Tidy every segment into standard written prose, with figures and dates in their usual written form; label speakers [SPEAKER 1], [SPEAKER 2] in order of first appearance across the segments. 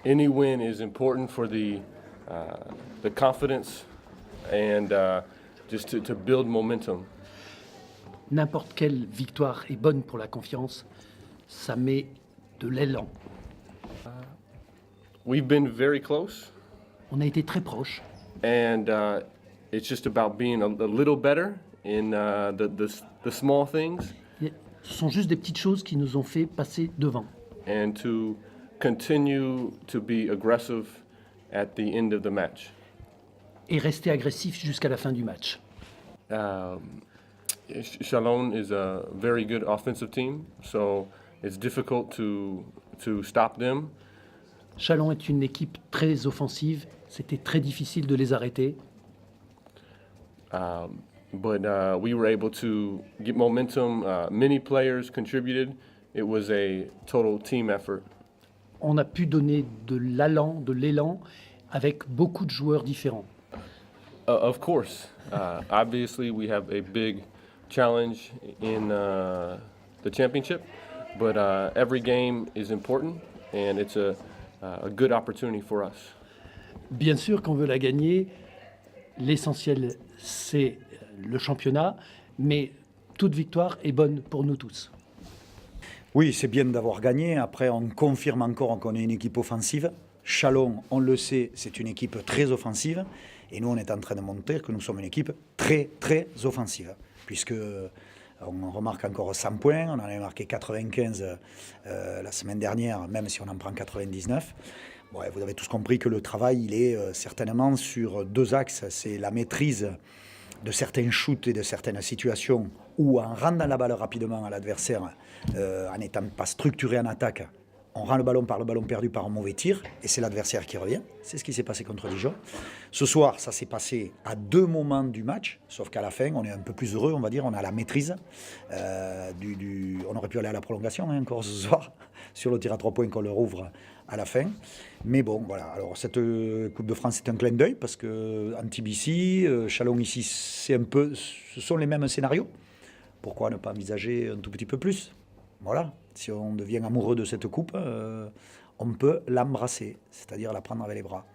[SPEAKER 1] Any win is important for the confidence and just to build momentum.
[SPEAKER 2] N'importe quelle victoire est bonne pour la confiance, ça met de l'élan.
[SPEAKER 1] We've been very close,
[SPEAKER 2] On a été très proches.
[SPEAKER 1] and it's just about being a little better in the small things
[SPEAKER 2] Ce sont juste des petites choses qui nous ont fait passer devant.
[SPEAKER 1] and to continue to be aggressive at the end of the match.
[SPEAKER 2] Et rester agressif jusqu'à la fin du match.
[SPEAKER 1] Chalon is a very good offensive team, so it's difficult to stop them.
[SPEAKER 2] Chalon est une équipe très offensive. C'était très difficile de les arrêter.
[SPEAKER 1] But we were able to get momentum. Many players contributed. It was a total team effort.
[SPEAKER 2] On a pu donner de l'élan avec beaucoup de joueurs différents.
[SPEAKER 1] Of course, obviously we have a big challenge in the championship, but every game is important and it's a good opportunity for us.
[SPEAKER 2] Bien sûr qu'on veut la gagner. L'essentiel, c'est le championnat, mais toute victoire est bonne pour nous tous.
[SPEAKER 3] Oui, c'est bien d'avoir gagné. Après, on confirme encore qu'on est une équipe offensive. Chalon, on le sait, c'est une équipe très offensive. Et nous, on est en train de montrer que nous sommes une équipe très, très offensive. Puisque on remarque encore 100 points, on en a marqué 95 la semaine dernière, même si on en prend 99. Bon, vous avez tous compris que le travail, il est certainement sur deux axes. C'est la maîtrise de certains shoots et de certaines situations où, en rendant la balle rapidement à l'adversaire, en n'étant pas structuré en attaque, on rend le ballon par le ballon perdu par un mauvais tir, et c'est l'adversaire qui revient. C'est ce qui s'est passé contre Dijon. Ce soir, ça s'est passé à deux moments du match, sauf qu'à la fin, on est un peu plus heureux, on va dire, on a la maîtrise. On aurait pu aller à la prolongation encore ce soir, sur le tir à 3 points qu'on leur ouvre à la fin. Mais bon, voilà. Alors, cette Coupe de France, c'est un clin d'œil, parce que TBC, Chalon ici, ce sont les mêmes scénarios. Pourquoi ne pas envisager un tout petit peu plus ? Voilà, si on devient amoureux de cette coupe, on peut l'embrasser, c'est-à-dire la prendre avec les bras.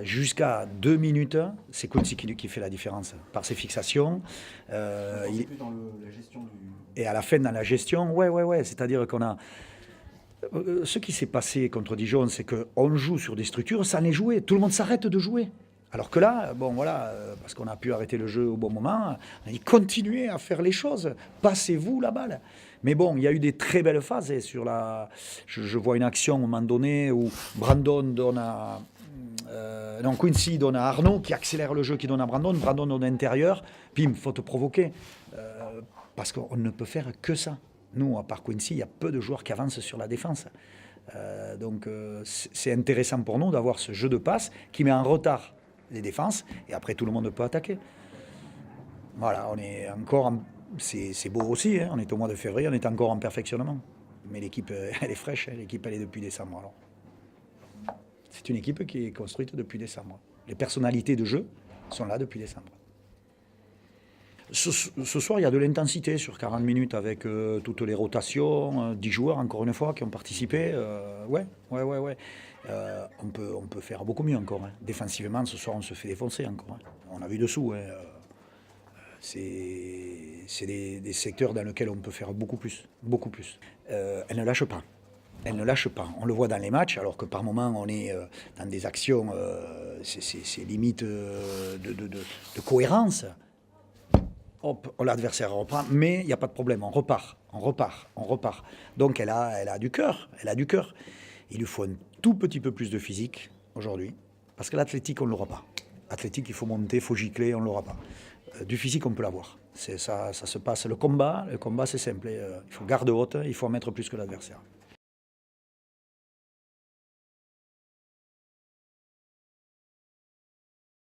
[SPEAKER 3] Jusqu'à 2 minutes, c'est Quincy qui fait la différence par ses fixations.
[SPEAKER 4] Dans la gestion du...
[SPEAKER 3] Et à la fin, dans la gestion, ouais, c'est-à-dire qu'on a... Ce qui s'est passé contre Dijon, c'est qu'on joue sur des structures sans les jouer. Tout le monde s'arrête de jouer. Alors que là, bon voilà, parce qu'on a pu arrêter le jeu au bon moment, on a dit continuez à faire les choses, passez-vous la balle. Mais bon, il y a eu des très belles phases. Et sur je vois une action à un moment donné où Brandon donne à... Quincy donne à Arnaud, qui accélère le jeu, qui donne à Brandon. Brandon donne à l'intérieur, pim, faute provoquée. Parce qu'on ne peut faire que ça. Nous, à part Quincy, il y a peu de joueurs qui avancent sur la défense. Donc c'est intéressant pour nous d'avoir ce jeu de passe qui met en retard les défenses, et après tout le monde peut attaquer. Voilà, on est encore... C'est beau aussi, hein, on est au mois de février, on est encore en perfectionnement. Mais l'équipe, elle est fraîche, l'équipe, elle est depuis décembre. Alors. C'est une équipe qui est construite depuis décembre. Les personnalités de jeu sont là depuis décembre. Ce soir, il y a de l'intensité sur 40 minutes avec toutes les rotations, 10 joueurs, encore une fois, qui ont participé. Ouais. On peut faire beaucoup mieux encore. Hein. Défensivement, ce soir, on se fait défoncer encore. Hein. On a vu dessous. Hein. C'est des secteurs dans lesquels on peut faire beaucoup plus. Elle ne lâche pas. On le voit dans les matchs, alors que par moments, on est dans des actions, c'est limite de cohérence. Hop, l'adversaire reprend, mais il n'y a pas de problème, on repart. Donc elle a du cœur, Il lui faut un tout petit peu plus de physique aujourd'hui, parce que l'athlétique, on ne l'aura pas. L'athlétique, il faut monter, il faut gicler, on ne l'aura pas. Du physique, on peut l'avoir. Ça se passe. Le combat, c'est simple. Il faut garde haute, il faut en mettre plus que l'adversaire.